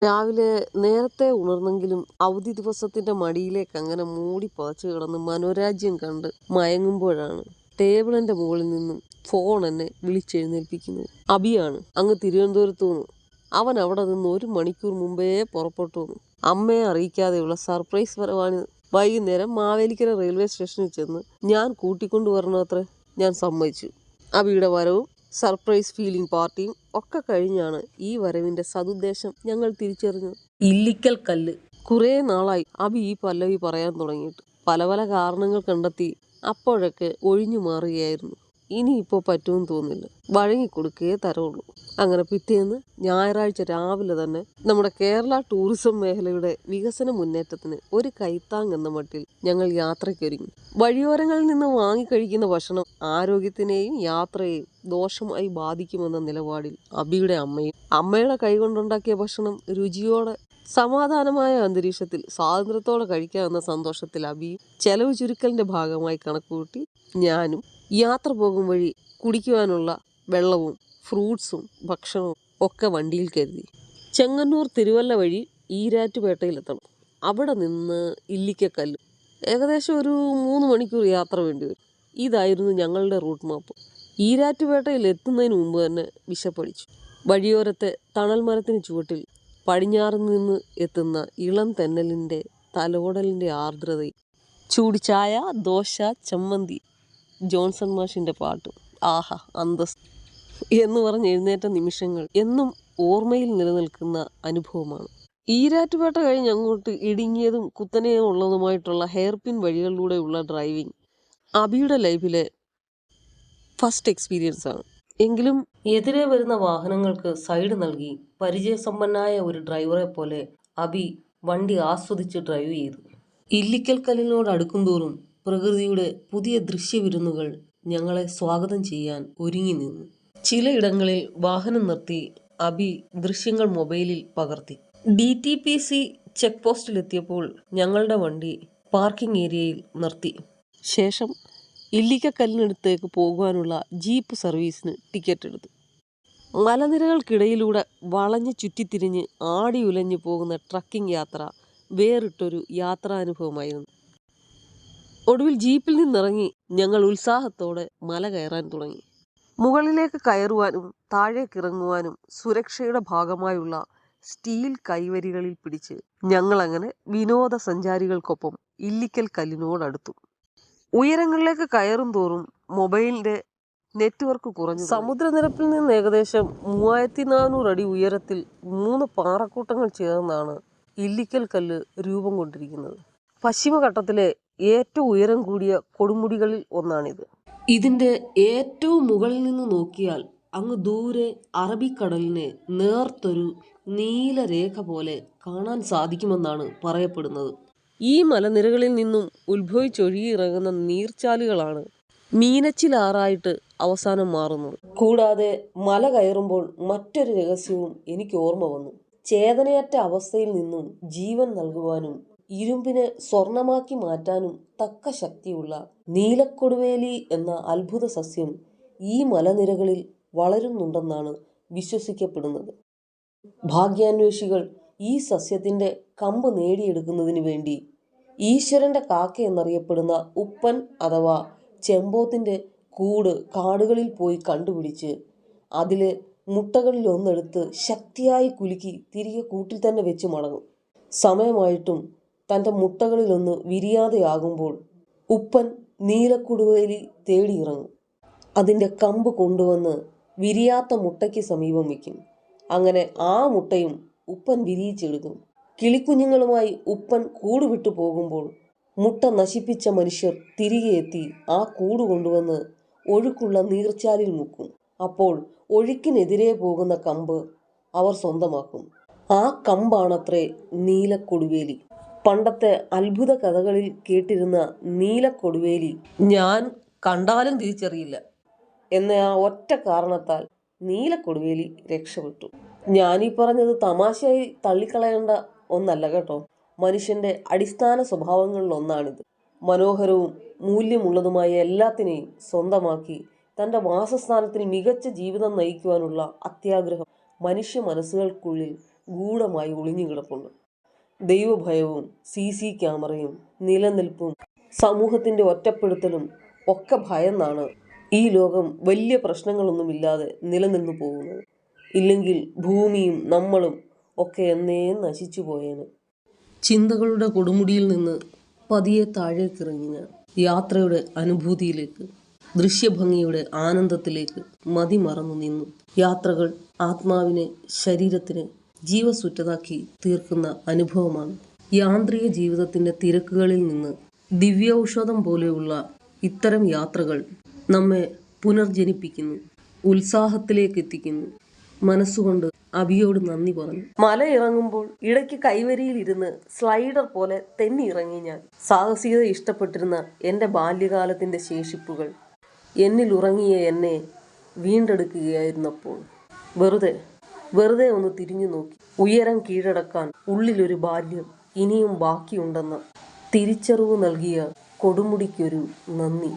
രാവിലെ നേരത്തെ ഉണർന്നെങ്കിലും അവധി ദിവസത്തിന്റെ മടിയിലേക്ക് അങ്ങനെ മൂടി പുതച്ചു കിടന്ന് മനോരാജ്യം കണ്ട് മയങ്ങുമ്പോഴാണ് ടേബിളിന്റെ മുകളിൽ നിന്നും ഫോൺ എന്നെ വിളിച്ചെഴുന്നേൽപ്പിക്കുന്നത്. അബിയാണ്, അങ്ങ് തിരുവനന്തപുരത്തു നിന്ന്. അവൻ അവിടെ നിന്ന് 1 മണിക്കൂർ മുമ്പേ പുറപ്പെട്ടു വന്നു. അമ്മയെ അറിയിക്കാതെയുള്ള സർപ്രൈസ് വരവാണ്. വൈകുന്നേരം മാവേലിക്കര റെയിൽവേ സ്റ്റേഷനിൽ ചെന്ന് ഞാൻ കൂട്ടിക്കൊണ്ടുവരണത്രേ. ഞാൻ സമ്മതിച്ചു. അബിയുടെ വരവും സർപ്രൈസ് ഫീലിംഗ് പാർട്ടിയും ഒക്കെ കഴിഞ്ഞാണ് ഈ വരവിന്റെ സതുദ്ദേശം ഞങ്ങൾ തിരിച്ചറിഞ്ഞത്. ഇല്ലിക്കൽ കല്ല്. കുറേ നാളായി അബി ഈ പല്ലവി പറയാൻ തുടങ്ങിയിട്ട്. പല പല കാരണങ്ങൾ കണ്ടെത്തി അപ്പോഴൊക്കെ ഒഴിഞ്ഞു മാറുകയായിരുന്നു. ഇനിയിപ്പോൾ പറ്റുമെന്ന് തോന്നില്ല. വഴങ്ങിക്കൊടുക്കേ തരവുള്ളൂ. അങ്ങനെ പിറ്റേന്ന് ഞായറാഴ്ച രാവിലെ തന്നെ നമ്മുടെ കേരള ടൂറിസം മേഖലയുടെ വികസന മുന്നേറ്റത്തിന് ഒരു കൈത്താങ് എന്ന മട്ടിൽ ഞങ്ങൾ യാത്രയ്ക്കൊരുങ്ങി. വഴിയോരങ്ങളിൽ നിന്ന് വാങ്ങിക്കഴിക്കുന്ന ഭക്ഷണം ആരോഗ്യത്തിനെയും യാത്രയെയും ദോഷമായി ബാധിക്കുമെന്ന നിലപാടിൽ അബിയുടെ അമ്മയും, അമ്മയുടെ കൈകൊണ്ടുണ്ടാക്കിയ ഭക്ഷണം രുചിയോടെ സമാധാനമായ അന്തരീക്ഷത്തിൽ സ്വാതന്ത്ര്യത്തോടെ കഴിക്കാമെന്ന സന്തോഷത്തിൽ അബിയും ചെലവ് ചുരുക്കലിന്റെ ഭാഗമായി കണക്കുകൂട്ടി ഞാനും യാത്ര പോകും വഴി കുടിക്കുവാനുള്ള വെള്ളവും ഫ്രൂട്ട്സും ഭക്ഷണവും ഒക്കെ വണ്ടിയിൽ കരുതി. ചെങ്ങന്നൂർ തിരുവല്ല വഴി ഈരാറ്റുപേട്ടയിലെത്തണം. അവിടെ നിന്ന് ഇല്ലിക്കക്കല്ല്. ഏകദേശം ഒരു 3 മണിക്കൂർ യാത്ര വേണ്ടിവരും. ഇതായിരുന്നു ഞങ്ങളുടെ റൂട്ട് മാപ്പ്. ഈരാറ്റുപേട്ടയിൽ എത്തുന്നതിന് മുമ്പ് തന്നെ വിശപ്പടിച്ചു. വഴിയോരത്തെ തണൽ മരത്തിന് ചുവട്ടിൽ പടിഞ്ഞാറ് നിന്ന് എത്തുന്ന ഇളം തെന്നലിൻ്റെ തലോടലിൻ്റെ ആർദ്രതയും ചൂട് ചായ, ദോശ, ചമ്മന്തി, ജോൺസൺ മാഷിൻ്റെ പാട്ടും, ആഹാ അന്തസ് എന്ന് പറഞ്ഞ് എഴുന്നേറ്റ നിമിഷങ്ങൾ എന്നും ഓർമ്മയിൽ നിലനിൽക്കുന്ന അനുഭവമാണ്. ഈരാറ്റുപേട്ട കഴിഞ്ഞ് അങ്ങോട്ട് ഇടുങ്ങിയതും കുത്തനെയും ഉള്ളതുമായിട്ടുള്ള ഹെയർപിൻ വഴികളിലൂടെയുള്ള ഡ്രൈവിംഗ് അബിയുടെ ലൈഫിലെ ഫസ്റ്റ് എക്സ്പീരിയൻസ് ആണ്. എങ്കിലും എതിരെ വരുന്ന വാഹനങ്ങൾക്ക് സൈഡ് നൽകി പരിചയസമ്പന്നനായ ഒരു ഡ്രൈവറെ പോലെ അബി വണ്ടി ആസ്വദിച്ച് ഡ്രൈവ് ചെയ്തു. ഇല്ലിക്കൽ കല്ലിനോട് അടുക്കുംതോറും പ്രകൃതിയുടെ പുതിയ ദൃശ്യവിരുന്നുകൾ ഞങ്ങളെ സ്വാഗതം ചെയ്യാൻ ഒരുങ്ങി നിന്നു. ചിലയിടങ്ങളിൽ വാഹനം നിർത്തി അബി ദൃശ്യങ്ങൾ മൊബൈലിൽ പകർത്തി. DTPC ചെക്ക് പോസ്റ്റിലെത്തിയപ്പോൾ ഞങ്ങളുടെ വണ്ടി പാർക്കിംഗ് ഏരിയയിൽ നിർത്തി. ശേഷം ഇല്ലിക്കക്കല്ലിനടുത്തേക്ക് പോകുവാനുള്ള ജീപ്പ് സർവീസിന് ടിക്കറ്റ് എടുത്തു. മലനിരകൾക്കിടയിലൂടെ വളഞ്ഞ് ചുറ്റിത്തിരിഞ്ഞ് ആടിയുലഞ്ഞു പോകുന്ന ട്രക്കിംഗ് യാത്ര വേറിട്ടൊരു യാത്രാനുഭവമായിരുന്നു. ഒടുവിൽ ജീപ്പിൽ നിന്നിറങ്ങി ഞങ്ങൾ ഉത്സാഹത്തോടെ മല കയറാൻ തുടങ്ങി. മുകളിലേക്ക് കയറുവാനും താഴേക്കിറങ്ങുവാനും സുരക്ഷയുടെ ഭാഗമായുള്ള സ്റ്റീൽ കൈവരികളിൽ പിടിച്ച് ഞങ്ങളങ്ങനെ വിനോദസഞ്ചാരികൾക്കൊപ്പം ഇല്ലിക്കൽ കല്ലിനോടടുത്തു. ഉയരങ്ങളിലേക്ക് കയറും തോറും മൊബൈലിൻ്റെ നെറ്റ്വർക്ക് കുറഞ്ഞു. സമുദ്രനിരപ്പിൽ നിന്ന് ഏകദേശം 3400 അടി ഉയരത്തിൽ 3 പാറക്കൂട്ടങ്ങൾ ചേർന്നാണ് ഇല്ലിക്കൽ കല്ല് രൂപം കൊണ്ടിരിക്കുന്നത്. പശ്ചിമഘട്ടത്തിലെ ഏറ്റവും ഉയരം കൂടിയ കൊടുമുടികളിൽ ഒന്നാണിത്. ഇതിൻ്റെ ഏറ്റവും മുകളിൽ നിന്ന് നോക്കിയാൽ അങ്ങ് ദൂരെ അറബിക്കടലിനെ നേർത്തൊരു നീലരേഖ പോലെ കാണാൻ സാധിക്കുമെന്നാണ് പറയപ്പെടുന്നത്. ഈ മലനിരകളിൽ നിന്നും ഉത്ഭവിച്ചൊഴുകിയിറങ്ങുന്ന നീർച്ചാലുകളാണ് മീനച്ചിലാറായിട്ട് അവസാനം മാറുന്നത്. കൂടാതെ മല കയറുമ്പോൾ മറ്റൊരു രഹസ്യവും എനിക്ക് ഓർമ്മ വന്നു. ചേതനയറ്റ അവസ്ഥയിൽ നിന്നും ജീവൻ നൽകുവാനും ഇരുമ്പിനെ സ്വർണമാക്കി മാറ്റാനും തക്ക ശക്തിയുള്ള നീലക്കൊടുവേലി എന്ന അത്ഭുത സസ്യം ഈ മലനിരകളിൽ വളരുന്നുണ്ടെന്നാണ് വിശ്വസിക്കപ്പെടുന്നത്. ഭാഗ്യാന്വേഷികൾ ഈ സസ്യത്തിൻ്റെ കമ്പ് നേടിയെടുക്കുന്നതിന് വേണ്ടി ഈശ്വരൻ്റെ കാക്ക എന്നറിയപ്പെടുന്ന ഉപ്പൻ അഥവാ ചെമ്പോത്തിൻ്റെ കൂട് കാടുകളിൽ പോയി കണ്ടുപിടിച്ച് അതിലെ മുട്ടകളിൽ ഒന്നെടുത്ത് ശക്തിയായി കുലുക്കി തിരികെ കൂട്ടിൽ തന്നെ വെച്ച് മടങ്ങും. സമയമായിട്ടും തൻ്റെ മുട്ടകളിലൊന്ന് വിരിയാതെയാകുമ്പോൾ ഉപ്പൻ നീലക്കൊടുവേലി തേടിയിറങ്ങും. അതിൻ്റെ കമ്പ് കൊണ്ടുവന്ന് വിരിയാത്ത മുട്ടയ്ക്ക് സമീപം വയ്ക്കും. അങ്ങനെ ആ മുട്ടയും ഉപ്പൻ വിരിയിച്ചെടുക്കും. കിളിക്കുഞ്ഞുങ്ങളുമായി ഉപ്പൻ കൂട് വിട്ടു പോകുമ്പോൾ മുട്ട നശിപ്പിച്ച മനുഷ്യർ തിരികെ എത്തി ആ കൂട് കൊണ്ടുവന്ന് ഒഴുക്കുള്ള നീർച്ചാലിൽ മുക്കും. അപ്പോൾ ഒഴുക്കിനെതിരെ പോകുന്ന കമ്പ് അവർ സ്വന്തമാക്കും. ആ കമ്പാണത്രേ നീലക്കൊടുവേലി. പണ്ടത്തെ അത്ഭുത കഥകളിൽ കേട്ടിരുന്ന നീലക്കൊടുവേലി ഞാൻ കണ്ടാലും തിരിച്ചറിയില്ല എന്ന ആ ഒറ്റ കാരണത്താൽ നീലക്കൊടുവേലി രക്ഷപ്പെട്ടു. ഞാനീ പറഞ്ഞത് തമാശയായി തള്ളിക്കളയേണ്ട ഒന്നല്ല കേട്ടോ. മനുഷ്യൻ്റെ അടിസ്ഥാന സ്വഭാവങ്ങളിൽ ഒന്നാണിത്. മനോഹരവും മൂല്യമുള്ളതുമായ എല്ലാത്തിനെയും സ്വന്തമാക്കി തൻ്റെ വാസസ്ഥാനത്തിന് മികച്ച ജീവിതം നയിക്കുവാനുള്ള അത്യാഗ്രഹം മനുഷ്യ മനസ്സുകൾക്കുള്ളിൽ ഗൂഢമായി ഒളിഞ്ഞു കിടപ്പുണ്ട്. ദൈവഭയവും CC ക്യാമറയും നിലനിൽപ്പും സമൂഹത്തിൻ്റെ ഒറ്റപ്പെടുത്തലും ഒക്കെ ഭയന്നാണ് ഈ ലോകം വലിയ പ്രശ്നങ്ങളൊന്നുമില്ലാതെ നിലനിന്നു പോകുന്നത്. ഇല്ലെങ്കിൽ ഭൂമിയും നമ്മളും ഒക്കെ എന്നേ നശിച്ചു പോയേനെ. ചിന്തകളുടെ കൊടുമുടിയിൽ നിന്ന് പതിയെ താഴേക്കിറങ്ങി ഞാൻ. യാത്രയുടെ അനുഭൂതിയിലേക്ക്, ദൃശ്യഭംഗിയുടെ ആനന്ദത്തിലേക്ക് മതിമറന്നു നിന്നു. യാത്രകൾ ആത്മാവിനെ, ശരീരത്തിനെ ജീവസുറ്റതാക്കി തീർക്കുന്ന അനുഭവമാണ്. യാന്ത്രിക ജീവിതത്തിൻ്റെ തിരക്കുകളിൽ നിന്ന് ദിവ്യൌഷധം പോലെയുള്ള ഇത്തരം യാത്രകൾ നമ്മെ പുനർജനിപ്പിക്കുന്നു, ഉത്സാഹത്തിലേക്ക് എത്തിക്കുന്നു. മനസ്സുകൊണ്ട് അബിയോട് നന്ദി പറഞ്ഞു. മല ഇറങ്ങുമ്പോൾ ഇടയ്ക്ക് കൈവരിയിലിരുന്ന് സ്ലൈഡർ പോലെ തെന്നി ഇറങ്ങി ഞാൻ. സാഹസികത ഇഷ്ടപ്പെട്ടിരുന്ന എൻ്റെ ബാല്യകാലത്തിൻ്റെ ശേഷിപ്പുകൾ എന്നിൽ ഉറങ്ങിയ എന്നെ വീണ്ടെടുക്കുകയായിരുന്നപ്പോൾ. വെറുതെ ഒന്ന് തിരിഞ്ഞു നോക്കി. ഉയരം കീഴടക്കാൻ ഉള്ളിലൊരു ബാല്യം ഇനിയും ബാക്കിയുണ്ടെന്ന തിരിച്ചറിവ് നൽകിയ കൊടുമുടിക്കൊരു നന്ദി.